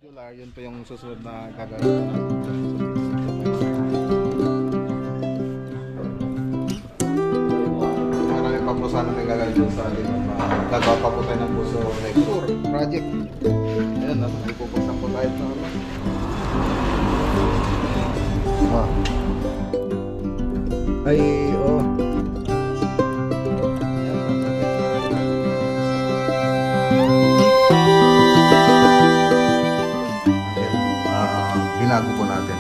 modular, yun pa yung susunod na gagawin ko natin. Maraming pa po sana natin gagawin dun sa atin. Gagawa pa po tayo ng puso lecture project. Ayan, may pupunta po tayo sa ay, oh. Binago po natin.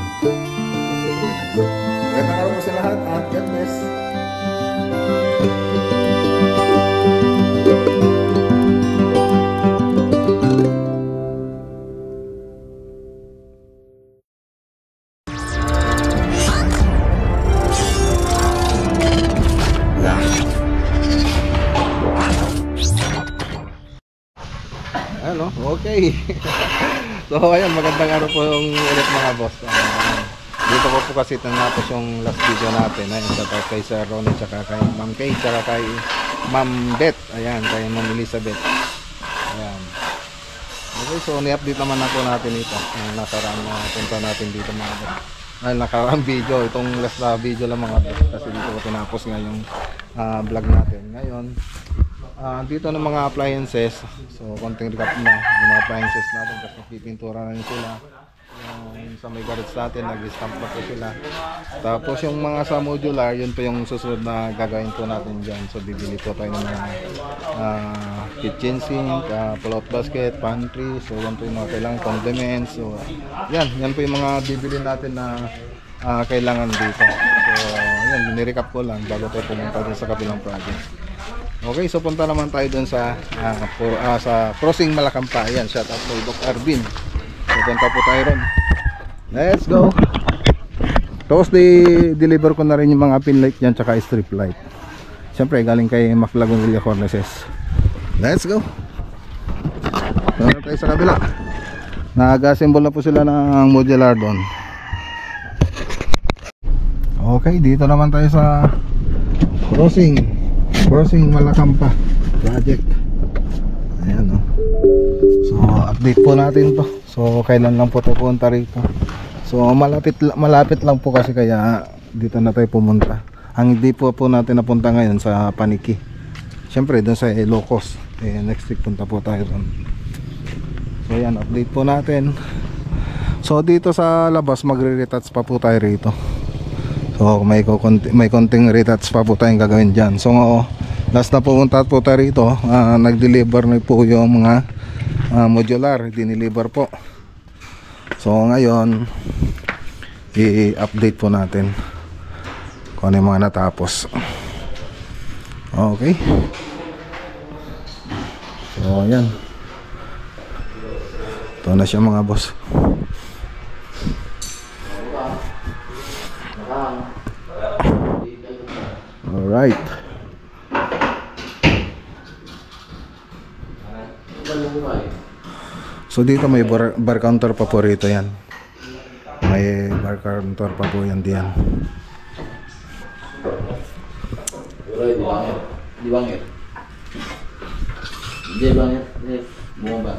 Magandang araw po sa lahat. God bless. Ano? Okay. So ayan, magandang araw po yung ulit mga boss. Dito ko po kasi natapos yung last video natin. Ayan, shout out kay Sir Ronnie, tsaka kay Ma'am Kay, tsaka kay Ma'am Beth. Ayan, kay Ma'am Elizabeth. Ayan. Okay, so ni-update naman na po natin ito. Nakarang punta natin dito mga boss. Ay, nakarang video. Itong last na video lang mga boss. Kasi dito ko tinapos nga yung vlog natin. Ngayon, dito ng mga appliances. So konting recap na yung mga appliances natin kasi pipintura na rin sila. Yung sa may garage natin nag-stamp na po sila. Tapos yung mga sa modular, yun pa yung susunod na gagawin po natin dyan. So bibili po tayo ng mga kitchen sink, pull-out basket, pantry. So yan po yung mga kailangan condiments. So yan po yung mga bibili natin na kailangan dito. So yan, nirecap ko lang bago tayo pumunta dun sa kabilang project. Okay, so punta naman tayo dun sa Crossing Malacampa. Ayan, shout out kay Doc Arvin. So punta po tayo ron. Let's go. Tapos deliver ko na rin yung mga pin light dyan, tsaka strip light. Siyempre galing kay Maclagon Villa Cornices. Let's go. Punta tayo sa kabila. Nag-assemble na po sila ng modular doon. Okay, dito naman tayo sa Crossing Malacampa project. Ayan, oh. So update po natin to. So kailan lang po tayo punta rito. So malapit lang po kasi kaya dito na tayo pumunta. Ang hindi po natin napunta ngayon sa Paniki. Siyempre doon sa Ilocos. Next week punta po tayo doon. So yan, update po natin. So dito sa labas magre-retouch pa po tayo rito. So may konting retouch pa po tayong gagawin dyan. So last na pumunta po tayo rito, nag-deliver na po yung mga modular, dineliver po. So ngayon i-update po natin kung ano yung mga natapos. Okay. So ayan, ito na siya mga boss. Alright. So dito may bar counter pa po rito yan. May bar counter pa po yan diyan. Di bangir. Bumaba.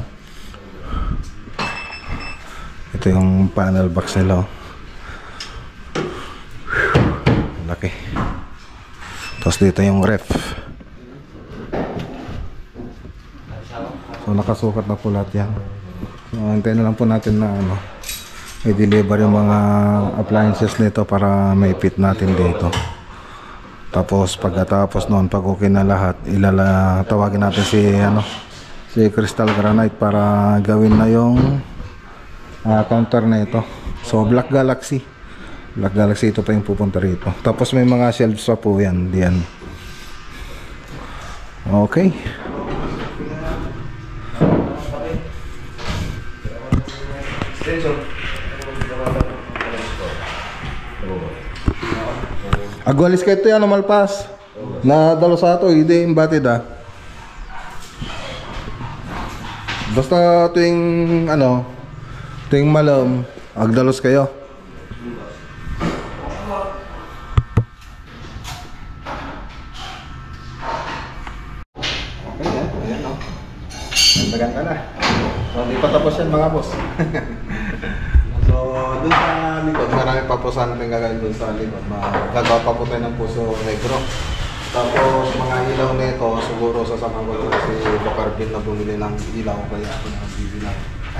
Ito yung panel box nila. Laki. Tapos dito yung ref. So nakasukat na po lahat yan. So antayin na lang po natin na i-deliver yung mga appliances nito para may fit natin dito. Tapos pagkatapos noon, pag okay na lahat, tawagin natin si Crystal Granite para gawin na yung counter na ito. So Black Galaxy ito pa yung pupunta rito. Tapos may mga shelves pa po yan diyan. Okay. Agwalis ka ito yan, malpas na dalo sa ato, hindi imbatid basta tuwing malam agdalos kayo. Okay, ayan o. Nagdagan ka na. So, hindi pa tapos yan mga boss. So, dun sa likod, marami pa po sana tayong gagawin dun sa likod. Gagawa pa po tayo ng puso negro. Tapos, mga ilaw nito, siguro sasama ko lang si Bacarbin na bumili ng ilaw. Kaya ako na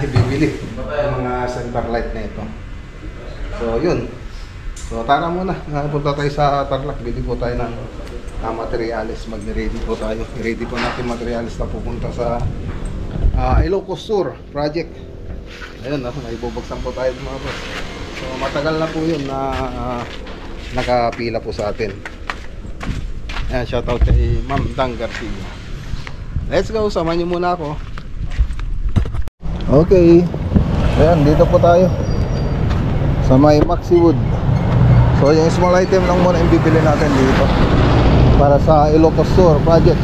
bibili yung mga center light nito. So, yun. So, tara muna. Punta tayo sa Tarlac. Bili po tayo ng materialis. Mag-ready po tayo. I-ready po natin materialis na pupunta sa Ilocos Sur project. Ayun, may bubuksan po tayo mga boss. So, matagal na po yun na nakapila po sa atin. Ayan, shoutout kay Ma'am Dang Garcia. Let's go, samahan nyo muna ako. Okay. Ayan, dito po tayo sa may Maxiwood. So, yung small item lang muna yung bibili natin dito para sa Ilocos Sur project.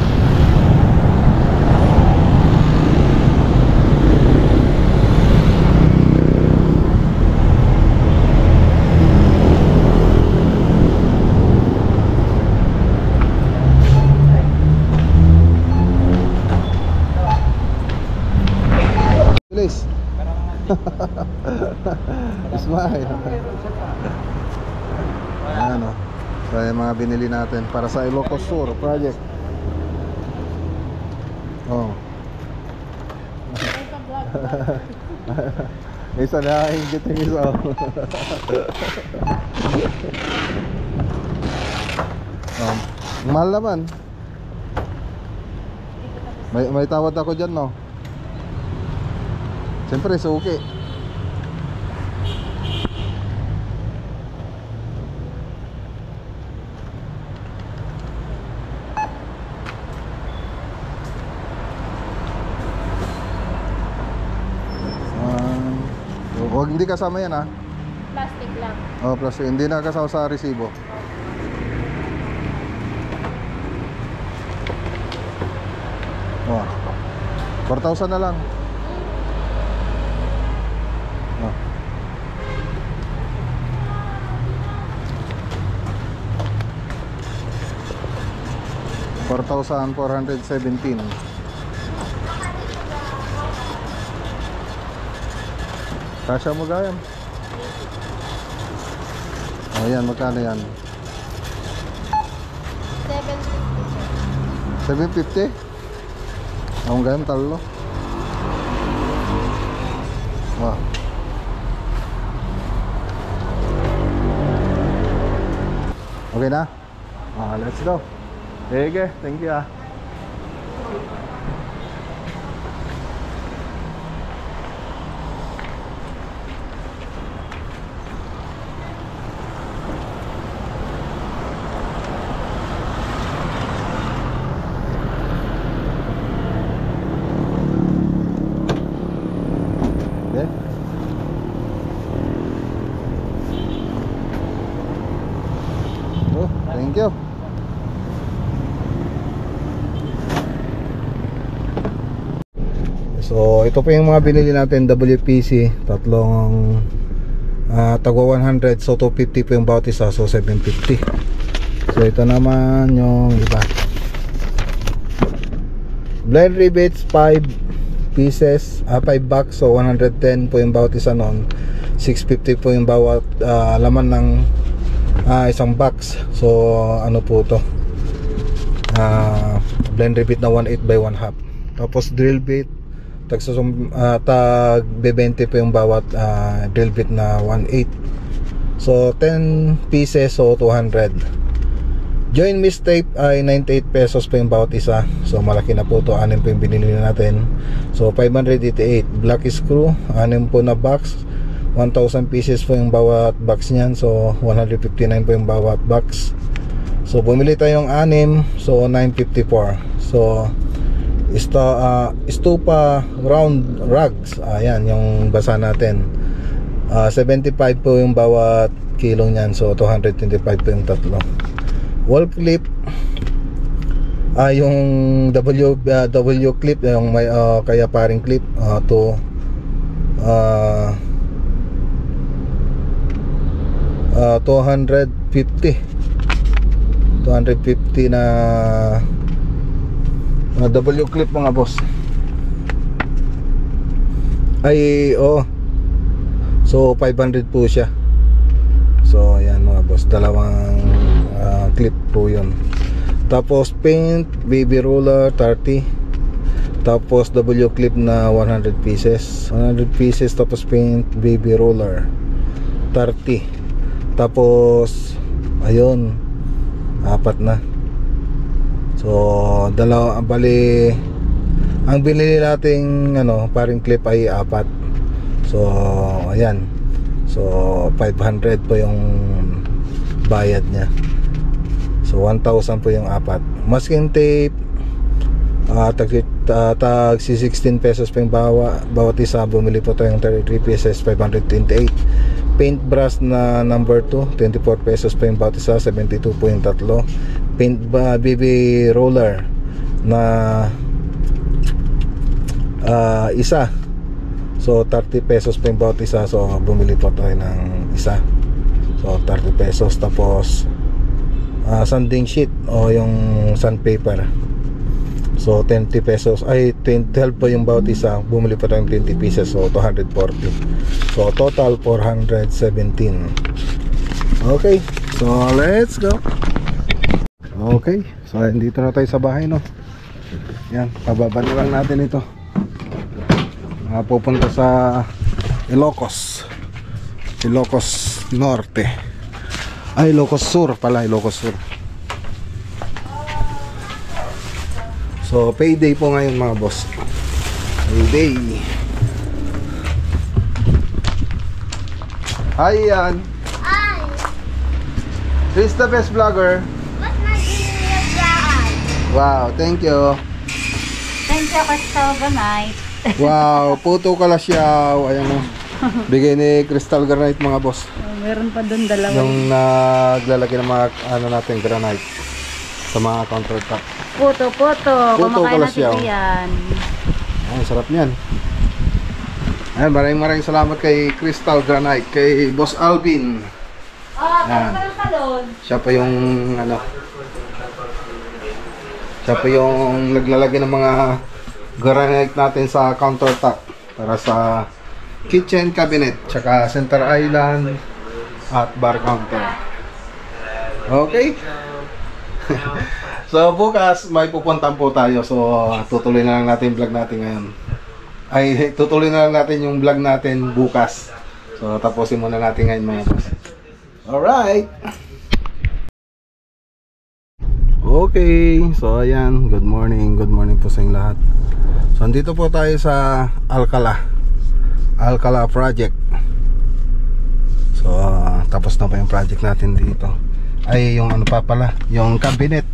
Please. Smile. Ayan o. So yung mga binili natin para sa Ilocos Sur project. Oh. Isa na ingit yung isa. Mahal naman. May tawad ako dyan, no? Siyempre, suki. Huwag hindi kasama yan, ha? Plastic lang. Oh, plastic. Hindi na kasama sa resibo. Oh. 4,000 na lang. Oh. $4,417. Kasya mo gayan. Ayan, magkano yan? 750. 750? Ang gayan, talo. Wow. Okay na? Let's go. Sige, thank you, Okay. Oh, thank you. So, ito po yung mga binili natin, WPC, tatlong tagwa 100, so 250 po yung bawat isa, so 750. So, ito naman yung iba. Blind rivets, 5 pieces, 5 box, so 110 po yung bawat isa nun. 650 po yung bawat laman ng isang box. So, ano po to? Blind rivet na 1/8 by 1/2. Tapos drill bit, tag 20 po yung bawat drill bit na 1/8. So 10 pieces, so 200. Joint miss tape ay 98 pesos po yung bawat isa. So malaki na po to, 6 po yung binili natin. So 588. Black screw, 6 po na box, 1,000 pieces po yung bawat box niyan. So 159 po yung bawat box. So bumili tayong 6, so 954. So stupa round rugs, ayan yung basa natin. 75 po yung bawat kilo niyan, so 225 po yung tatlo. Wall clip, yung W clip, yung may kaya paring clip, to 250 na W clip mga boss. Ay So 500 po siya. So ayan mga boss, dalawang clip po yun. Tapos paint baby roller 30. Tapos W clip na 100 pieces. 100 pieces. Tapos paint baby roller 30. Tapos ayun, apat na. So dalawa, bali ang binili nating paring clip ay apat. So ayan. So 500 po yung bayad niya. So 1,000 po yung apat. Masking tape tag 16 pesos pa yung bawat isa. Bumili po tayong 33 pieces, 528. Paintbrush na number 2, 24 pesos pa yung bawat isa, 72 po yung tatlo. Paint baby roller na isa, so 30 pesos pa yung bawat isa. So bumili po tayo ng isa, so 30 pesos. Tapos sanding sheet o yung sandpaper, so 20 pesos, ay 12 po yung bawat isa. Bumili pa tayong 20 pieces, so 240. So total 417. Okay, so let's go. Okay, so dito na tayo sa bahay, no. Yan, pababa na lang natin ito. Pupunta sa Ilocos Norte, ay Ilocos Sur pala, Ilocos Sur. So payday po ngayon mga boss, payday. Hi Ian. Hi. Who's the best vlogger? What's my video vlog? Wow, thank you. Thank you, Crystal Granite. Wow, puto kalasyaw. Ayan o, bigay ni Crystal Granite mga boss. Meron pa doon dalawa. Yung naglalagay ng mga natin granite sa mga countertop. Puto. Kumakain na kalasyaw. si Ian. Ay, sarap niyan. Ayan, maraming salamat kay Crystal Granite, kay Boss Alvin. Ayan. Siya pa yung siya pa yung naglalagay ng mga granite natin sa countertop para sa kitchen cabinet, tsaka center island at bar counter. Okay. So bukas may pupuntahan po tayo. So tutuloy na lang natin yung vlog natin ngayon. Ay, tutuloy na lang natin yung vlog natin bukas. So tapusin muna natin ngayon mga boss. Alright. Okay, so ayan, good morning po sa inyong lahat. So andito po tayo sa Alcala project. So tapos na pa yung project natin dito. Ay, yung pa pala, yung cabinet.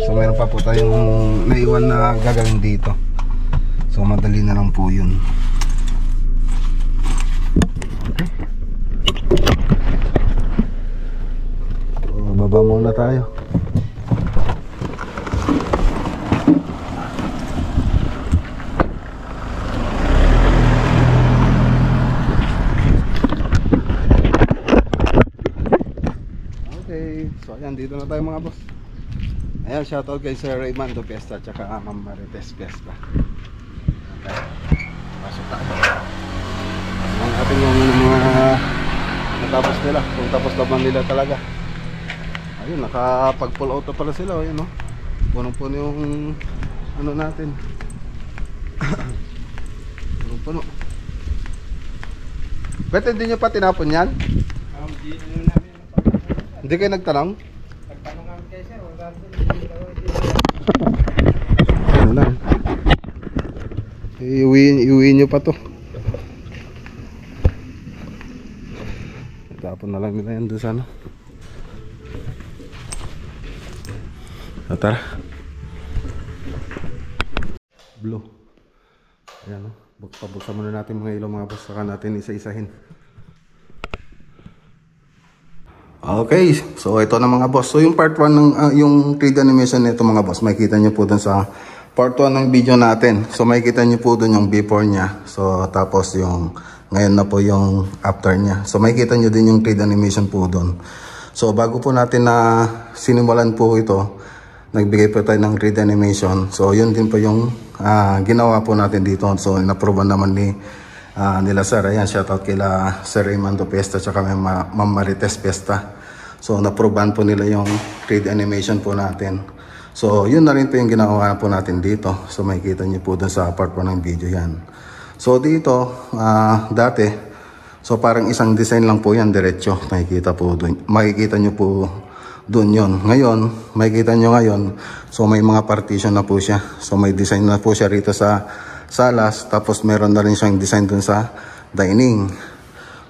So meron pa po tayong naiwan na gagawin dito. So madali na lang po yun. Okay. So baba muna tayo. So ayan, dito na tayo mga boss. Ayan, shoutout kay Sir Raymando Fiesta tsaka Ma'am Marites Fiesta. Okay, pasok tayo. Tingnan natin yung mga natapos nila, kung tapos laban nila talaga. Ayun, nakapag-pull out na pala sila. Ayun, no? Punong-puno yung natin. Punong-puno. Ba't hindi nyo pa tinapon yan? Hindi kayo nagtanong? Nagtanong kami kayo sir, ano lang, iuwi nyo pa to. Tapon na lang nila yan doon sa tara. Blue. Ayan, no? Pabuksan muna natin mga ilaw mga boss, saka natin isa-isahin. Okay, so ito na mga boss. So yung part 1 ng yung 3D animation nito mga boss, makikita nyo po dun sa part 1 ng video natin. So makikita nyo po dun yung before nya. So tapos yung ngayon na po yung after nya. So makikita nyo din yung 3D animation po dun. So bago po natin na sinimulan po ito, nagbigay po tayo ng 3D animation. So yun din po yung ginawa po natin dito. So inapprovean naman ni nila sir. Ayan, shoutout kila Sir Raymando Pesta tsaka Ma'am Marites Pesta. So na-proban po nila yung 3D animation po natin. So yun na rin po yung ginawa po natin dito. So makikita nyo po dun sa part po ng video yan. So dito dati, so parang isang design lang po yan diretso. Makikita nyo po dun yun. Ngayon, makikita nyo ngayon, so may mga partition na po siya. So may design na po siya rito sa salas, tapos meron na rin siyang design dun sa dining.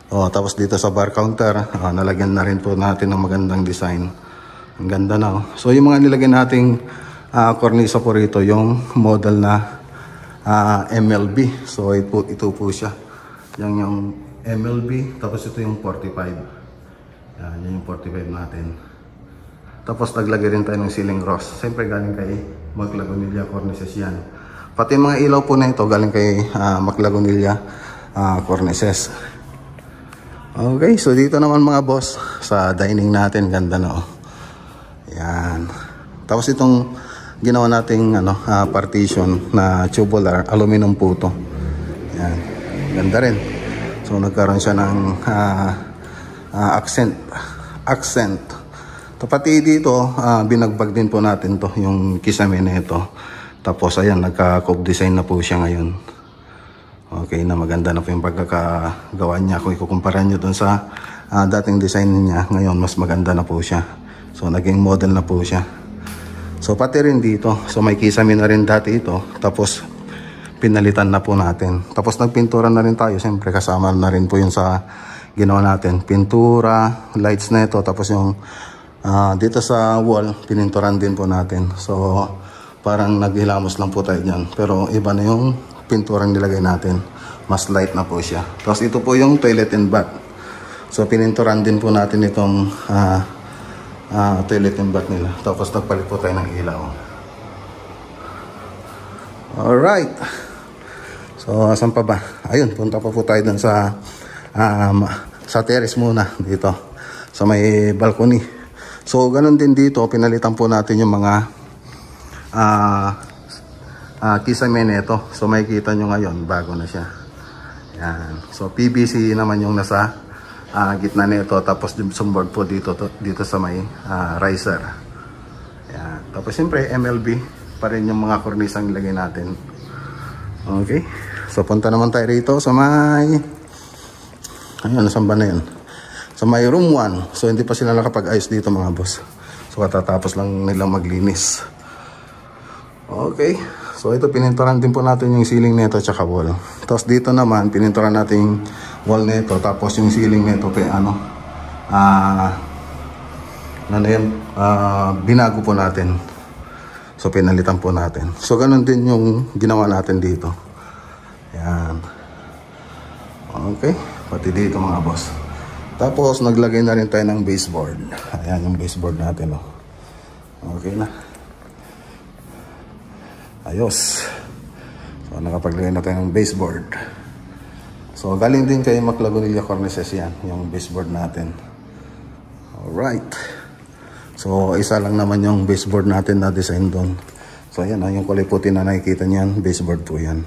Tapos dito sa bar counter, nalagyan na rin po natin ng magandang design. Ang ganda na. So yung mga nilagyan nating cornisa po rito, yung model na MLB. So ito po siya. Yan yung MLB, tapos ito yung 45. Yan yung 45 natin. Tapos naglagay rin tayo ng ceiling rose. Siyempre galing kay Maclagonilla Cornices yan. Pati mga ilaw po na ito galing kay Maclagonilla Cornices. Okay, so dito naman mga boss, sa dining natin, ganda na Yan. Tapos itong ginawa nating partition na tubular, aluminum po ito. Yan. Ganda rin. So nagkaroon siya ng accent. Pati dito, binagbag din po natin to yung kisame na ito. Tapos ayan, nagka-cove design na po siya ngayon. Okay na, maganda na po yung pagkakagawa niya. Kung ikukumpara nyo dun sa dating design niya, ngayon mas maganda na po siya. So naging model na po siya. So pati rin dito, so may kisame na rin dati ito. Tapos pinalitan na po natin. Tapos nagpintura na rin tayo. Siyempre kasama na rin po yun sa ginawa natin. Pintura, lights na ito. Tapos yung dito sa wall, pininturan din po natin. So parang naghilamos lang po tayo dyan. Pero iba na yung pinturang nilagay natin. Mas light na po siya. Tapos ito po yung toilet and bath. So pininturan din po natin itong toilet and bath nila. Tapos nagpalit po tayo ng ilaw. Alright. So asan pa ba? Ayun, punta pa po tayo dun sa terrace muna dito. Sa may balcony. So ganun din dito, pinalitan po natin yung mga kisame nito. So makikita nyo ngayon, bago na siya. Yan. So PVC naman yung nasa gitna nito. Tapos gypsum board po dito sa may riser. Yan. Tapos siyempre MLB pa rin yung mga kornisang nilagay natin. Okay. So punta naman tayo rito sa may saan ba na yun? Sa may room 1. So hindi pa sila nakapag-ayos dito mga boss. So katatapos lang nilang maglinis. Okay. So ito, pininturan din po natin yung ceiling nito tsaka wall. Tapos dito naman, pininturan natin yung wall nito. Tapos yung ceiling nito, binago po natin. So pinalitan po natin. So ganun din yung ginawa natin dito. Yan. Okay. Pati dito mga boss. Tapos naglagay na rin tayo ng baseboard. Ayan yung baseboard natin. Okay na. Ayos. So nakapaglagay na tayo ng baseboard. So galing din kay Maclagonilla Cornices yan, yung baseboard natin. Alright. So isa lang naman yung baseboard natin na design doon. So ayan, yung kulay puti na nakikita niyan, baseboard po yan.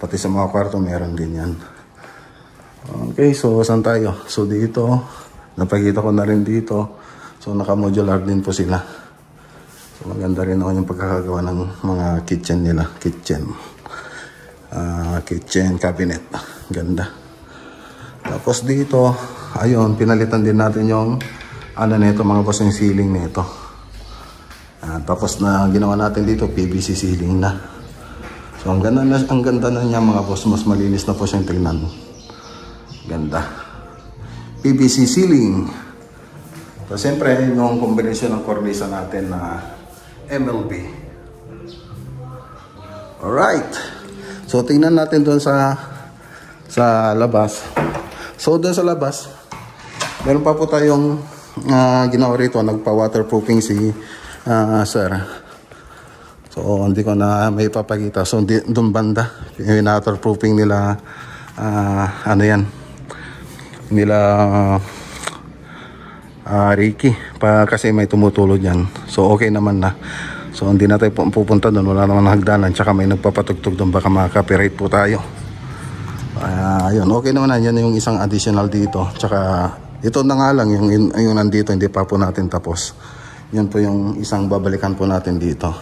Pati sa mga kwarto meron din yan. Okay, so saan tayo? So dito, napakita ko na rin dito. So naka-modular din po sila. So maganda rin naman yung pagkakagawa ng mga kitchen nila. Kitchen cabinet. Ganda. Tapos dito, ayun, pinalitan din natin yung nito mga boss, yung ceiling nito. Tapos na ginawa natin dito, PVC ceiling na. So ang ganda na niya mga boss, mas malinis na po siyang tingnan. Ganda. PVC ceiling. So siyempre, yung kombinasyon ng kornisa natin na MLB. Alright. So tingnan natin doon sa labas. So doon sa labas, meron pa po tayong ginawa rito, nagpa-waterproofing si sir. So hindi ko na may papakita. So doon banda, yung waterproofing nila nila Ricky kasi may tumutulog yan. So okay naman na. So hindi na tayo pupunta doon, wala naman hagdanan, tsaka may nagpapatugtog doon, baka maka-copyright po tayo. Ayun, okay naman na. Yan yung isang additional dito. Tsaka ito na nga lang yung nandito, hindi pa po natin tapos. Yan po yung isang babalikan po natin dito.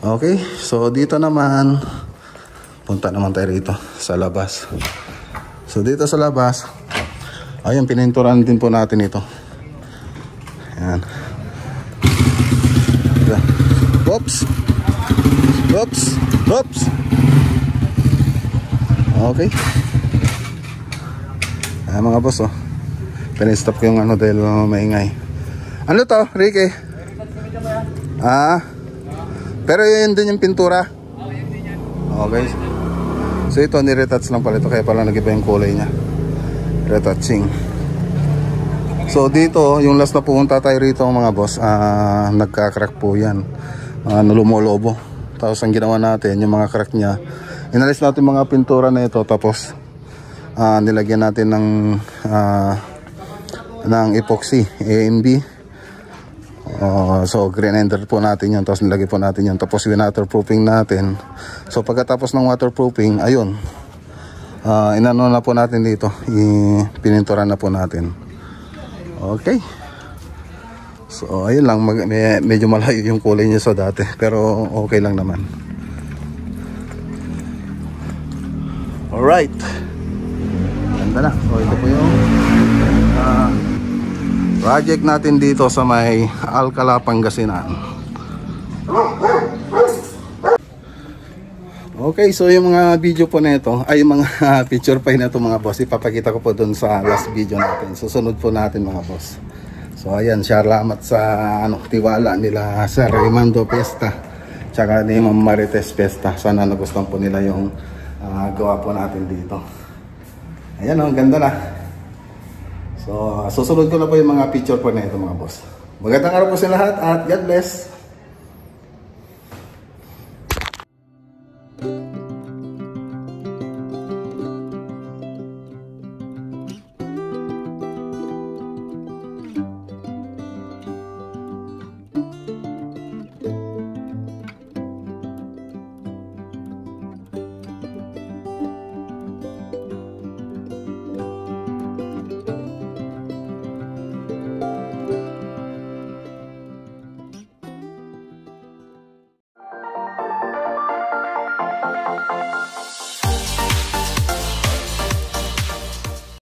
Okay, so dito naman punta naman tayo rito sa labas. So dito sa labas, ayun, pininturan din po natin ito. Yan. Oops. Oops. Oops. Okay. Mga boss, oh. Pinistop ko yung ano dahil maingay. Ano to, Ricky? Pero yun din yung pintura. Okay. So ito, niretouch lang pala ito. Kaya pala nag-iba yung kulay niya. Retouching. So dito, yung last na pumunta tayo rito mga boss, nagka-crack po yan. Lumolobo. Tapos ang ginawa natin, yung mga crack niya, inalis natin mga pintura na ito. Tapos nilagyan natin ng epoxy AMB. So grinder po natin yun. Tapos nilagay po natin yun. Tapos waterproofing natin. So pagkatapos ng waterproofing, ayun, inano na po natin dito, pinintura na po natin. Okay. So ayun lang, medyo malayo yung kulay niya sa dati, pero okay lang naman. Alright, ganda na. So ito po yung project natin dito sa may Alcala, Pangasinan. Okay, so yung mga video po na ito, ay yung mga picture pa na ito mga boss, ipapakita ko po dun sa last video natin. Susunod po natin mga boss. So ayan, salamat sa tiwala nila Sir Raymando Pesta tsaka ni Ma'am Marites Pesta. Sana nagustuhan po nila yung gawa po natin dito. Ayan, ang ganda na. So susunod ko na po yung mga picture po na ito mga boss. Magandang araw po sa lahat at God bless.